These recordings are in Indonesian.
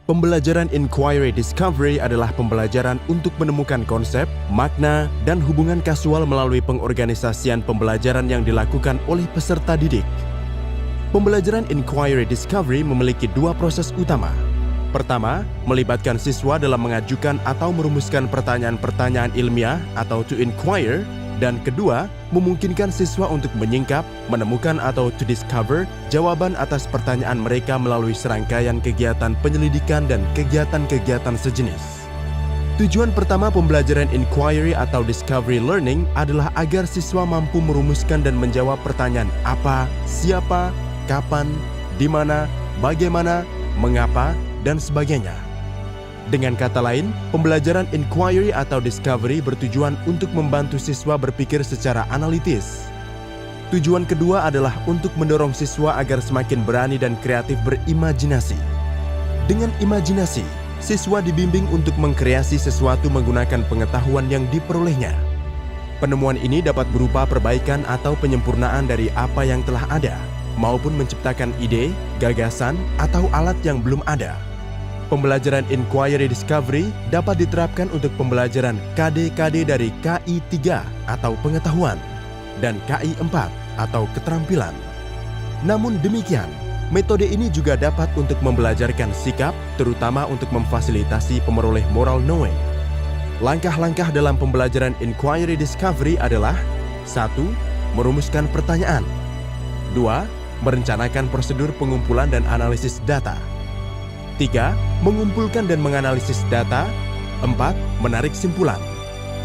Pembelajaran Inquiry Discovery adalah pembelajaran untuk menemukan konsep, makna, dan hubungan kasual melalui pengorganisasian pembelajaran yang dilakukan oleh peserta didik. Pembelajaran Inquiry Discovery memiliki dua proses utama. Pertama, melibatkan siswa dalam mengajukan atau merumuskan pertanyaan-pertanyaan ilmiah atau to inquire, dan kedua, memungkinkan siswa untuk menyingkap, menemukan atau to discover jawaban atas pertanyaan mereka melalui serangkaian kegiatan penyelidikan dan kegiatan-kegiatan sejenis. Tujuan pertama pembelajaran inquiry atau discovery learning adalah agar siswa mampu merumuskan dan menjawab pertanyaan apa, siapa, kapan, di mana, bagaimana, mengapa, dan sebagainya. Dengan kata lain, pembelajaran inquiry atau discovery bertujuan untuk membantu siswa berpikir secara analitis. Tujuan kedua adalah untuk mendorong siswa agar semakin berani dan kreatif berimajinasi. Dengan imajinasi, siswa dibimbing untuk mengkreasi sesuatu menggunakan pengetahuan yang diperolehnya. Penemuan ini dapat berupa perbaikan atau penyempurnaan dari apa yang telah ada, maupun menciptakan ide, gagasan, atau alat yang belum ada. Pembelajaran Inquiry Discovery dapat diterapkan untuk pembelajaran KD-KD dari KI 3 atau pengetahuan dan KI 4 atau keterampilan. Namun demikian, metode ini juga dapat untuk membelajarkan sikap, terutama untuk memfasilitasi pemeroleh moral knowing. Langkah-langkah dalam pembelajaran Inquiry Discovery adalah 1. Merumuskan pertanyaan. 2. Merencanakan prosedur pengumpulan dan analisis data. 3. Mengumpulkan dan menganalisis data. 4. Menarik simpulan.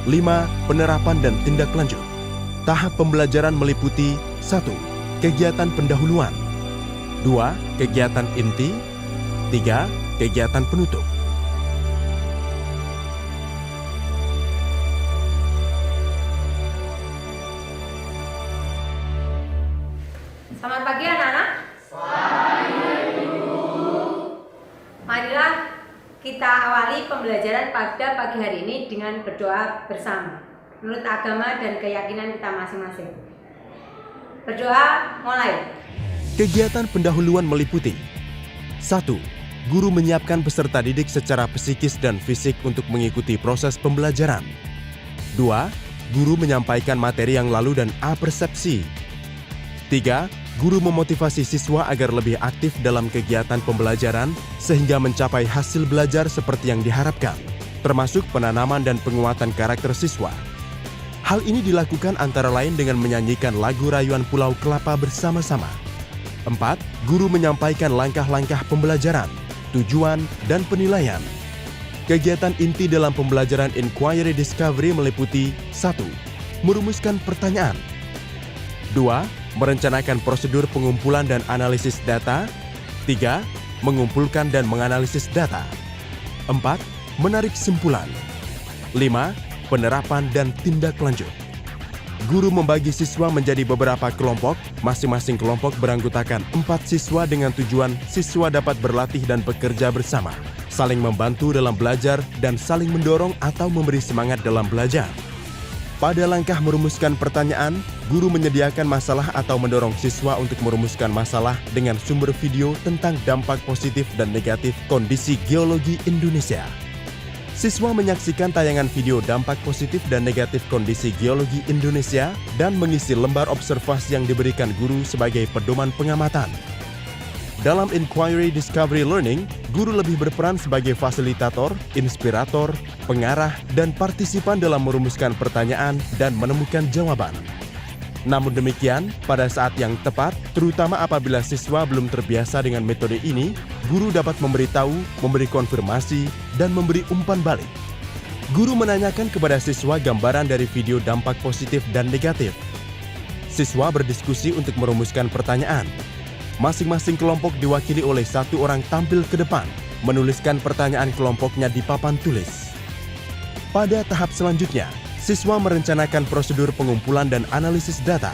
5. Penerapan dan tindak lanjut. Tahap pembelajaran meliputi 1. Kegiatan pendahuluan. 2. Kegiatan inti. 3. Kegiatan penutup. Selamat pagi anak-anak. Marilah kita awali pembelajaran pada pagi hari ini dengan berdoa bersama menurut agama dan keyakinan kita masing-masing. Berdoa mulai. Kegiatan pendahuluan meliputi 1. Guru menyiapkan peserta didik secara psikis dan fisik untuk mengikuti proses pembelajaran. 2. Guru menyampaikan materi yang lalu dan apersepsi. 3. Guru memotivasi siswa agar lebih aktif dalam kegiatan pembelajaran sehingga mencapai hasil belajar seperti yang diharapkan, termasuk penanaman dan penguatan karakter siswa. Hal ini dilakukan antara lain dengan menyanyikan lagu rayuan Pulau Kelapa bersama-sama. 4. Guru menyampaikan langkah-langkah pembelajaran, tujuan, dan penilaian. Kegiatan inti dalam pembelajaran Inquiry Discovery meliputi 1. Merumuskan pertanyaan. 2. Merencanakan prosedur pengumpulan dan analisis data. 3. Mengumpulkan dan menganalisis data. 4. Menarik simpulan. 5. Penerapan dan tindak lanjut. Guru membagi siswa menjadi beberapa kelompok, masing-masing kelompok beranggotakan 4 siswa dengan tujuan siswa dapat berlatih dan bekerja bersama, saling membantu dalam belajar dan saling mendorong atau memberi semangat dalam belajar. Pada langkah merumuskan pertanyaan, guru menyediakan masalah atau mendorong siswa untuk merumuskan masalah dengan sumber video tentang dampak positif dan negatif kondisi geologi Indonesia. Siswa menyaksikan tayangan video dampak positif dan negatif kondisi geologi Indonesia dan mengisi lembar observasi yang diberikan guru sebagai pedoman pengamatan. Dalam Inquiry Discovery Learning, guru lebih berperan sebagai fasilitator, inspirator, pengarah, dan partisipan dalam merumuskan pertanyaan dan menemukan jawaban. Namun demikian, pada saat yang tepat, terutama apabila siswa belum terbiasa dengan metode ini, guru dapat memberitahu, memberi konfirmasi, dan memberi umpan balik. Guru menanyakan kepada siswa gambaran dari video dampak positif dan negatif. Siswa berdiskusi untuk merumuskan pertanyaan. Masing-masing kelompok diwakili oleh 1 orang tampil ke depan, menuliskan pertanyaan kelompoknya di papan tulis. Pada tahap selanjutnya, siswa merencanakan prosedur pengumpulan dan analisis data.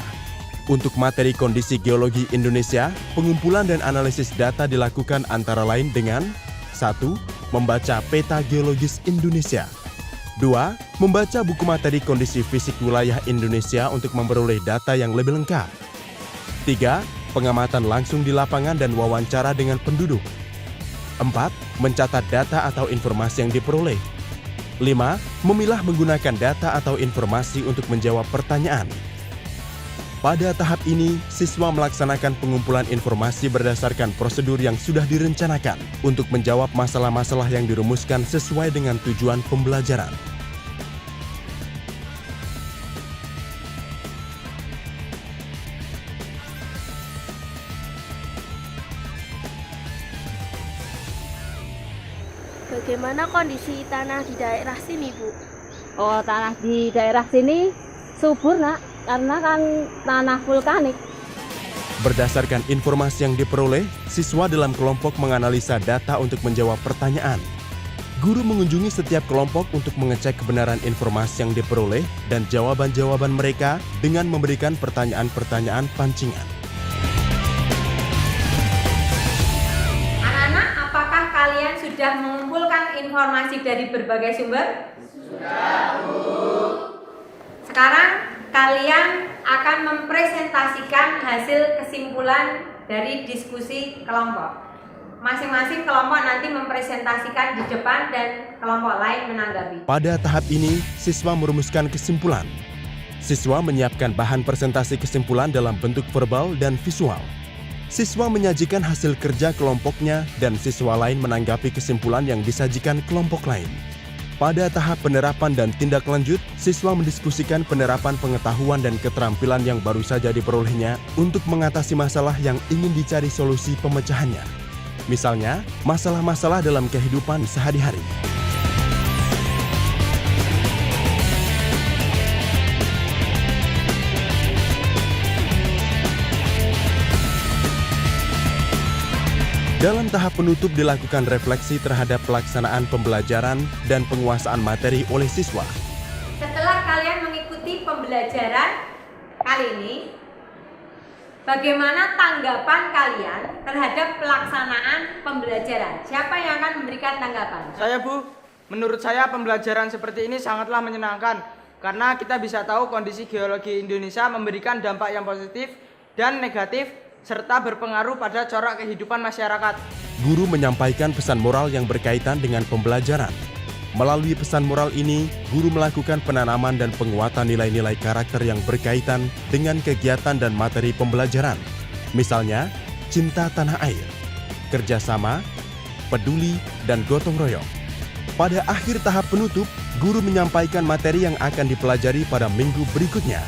Untuk materi kondisi geologi Indonesia, pengumpulan dan analisis data dilakukan antara lain dengan 1. Membaca peta geologis Indonesia. 2. Membaca buku materi kondisi fisik wilayah Indonesia untuk memperoleh data yang lebih lengkap. 3. Pengamatan langsung di lapangan dan wawancara dengan penduduk. 4. Mencatat data atau informasi yang diperoleh. 5. Memilah menggunakan data atau informasi untuk menjawab pertanyaan. Pada tahap ini, siswa melaksanakan pengumpulan informasi berdasarkan prosedur yang sudah direncanakan untuk menjawab masalah-masalah yang dirumuskan sesuai dengan tujuan pembelajaran. Bagaimana kondisi tanah di daerah sini, Bu? Oh, tanah di daerah sini subur, Nak, karena kan tanah vulkanik. Berdasarkan informasi yang diperoleh, siswa dalam kelompok menganalisa data untuk menjawab pertanyaan. Guru mengunjungi setiap kelompok untuk mengecek kebenaran informasi yang diperoleh dan jawaban-jawaban mereka dengan memberikan pertanyaan-pertanyaan pancingan. Anak-anak, apakah kalian sudah mengumpulkan informasi dari berbagai sumber? Sudah, Bu. Sekarang kalian akan mempresentasikan hasil kesimpulan dari diskusi kelompok. Masing-masing kelompok nanti mempresentasikan di depan dan kelompok lain menanggapi. Pada tahap ini, siswa merumuskan kesimpulan. Siswa menyiapkan bahan presentasi kesimpulan dalam bentuk verbal dan visual. Siswa menyajikan hasil kerja kelompoknya dan siswa lain menanggapi kesimpulan yang disajikan kelompok lain. Pada tahap penerapan dan tindak lanjut, siswa mendiskusikan penerapan pengetahuan dan keterampilan yang baru saja diperolehnya untuk mengatasi masalah yang ingin dicari solusi pemecahannya. Misalnya, masalah-masalah dalam kehidupan sehari-hari. Dalam tahap penutup dilakukan refleksi terhadap pelaksanaan pembelajaran dan penguasaan materi oleh siswa. Setelah kalian mengikuti pembelajaran kali ini, bagaimana tanggapan kalian terhadap pelaksanaan pembelajaran? Siapa yang akan memberikan tanggapan? Saya, Bu. Menurut saya pembelajaran seperti ini sangatlah menyenangkan karena kita bisa tahu kondisi geologi Indonesia memberikan dampak yang positif dan negatif serta berpengaruh pada corak kehidupan masyarakat. Guru menyampaikan pesan moral yang berkaitan dengan pembelajaran. Melalui pesan moral ini, guru melakukan penanaman dan penguatan nilai-nilai karakter yang berkaitan dengan kegiatan dan materi pembelajaran. Misalnya, cinta tanah air, kerjasama, peduli, dan gotong royong. Pada akhir tahap penutup, guru menyampaikan materi yang akan dipelajari pada minggu berikutnya.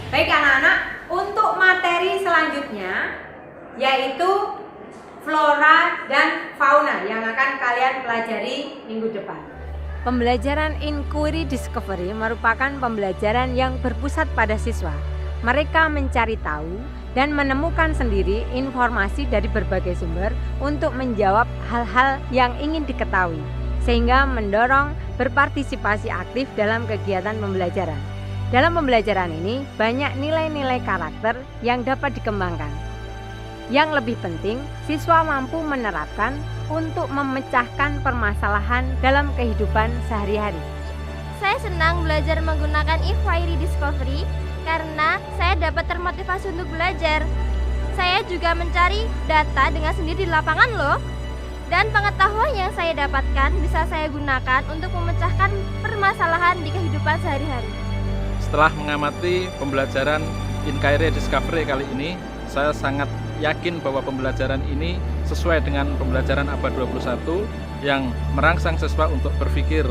Baik anak-anak, untuk materi selanjutnya yaitu flora dan fauna yang akan kalian pelajari minggu depan. Pembelajaran Inquiry Discovery merupakan pembelajaran yang berpusat pada siswa. Mereka mencari tahu dan menemukan sendiri informasi dari berbagai sumber untuk menjawab hal-hal yang ingin diketahui, sehingga mendorong berpartisipasi aktif dalam kegiatan pembelajaran. Dalam pembelajaran ini, banyak nilai-nilai karakter yang dapat dikembangkan. Yang lebih penting, siswa mampu menerapkan untuk memecahkan permasalahan dalam kehidupan sehari-hari. Saya senang belajar menggunakan Inquiry Discovery karena saya dapat termotivasi untuk belajar. Saya juga mencari data dengan sendiri di lapangan loh. Dan pengetahuan yang saya dapatkan bisa saya gunakan untuk memecahkan permasalahan di kehidupan sehari-hari. Setelah mengamati pembelajaran Inquiry Discovery kali ini, saya sangat yakin bahwa pembelajaran ini sesuai dengan pembelajaran abad 21 yang merangsang siswa untuk berpikir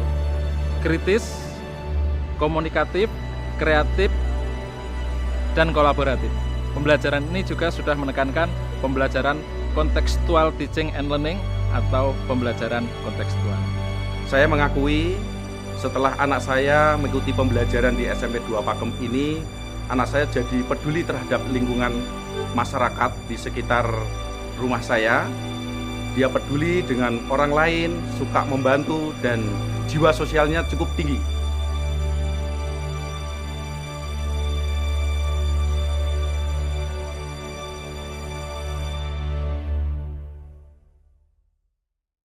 kritis, komunikatif, kreatif, dan kolaboratif. Pembelajaran ini juga sudah menekankan pembelajaran contextual teaching and learning atau pembelajaran kontekstual. Saya mengakui setelah anak saya mengikuti pembelajaran di SMP 2 Pakem ini, anak saya jadi peduli terhadap lingkungan masyarakat di sekitar rumah saya. Dia peduli dengan orang lain, suka membantu, dan jiwa sosialnya cukup tinggi.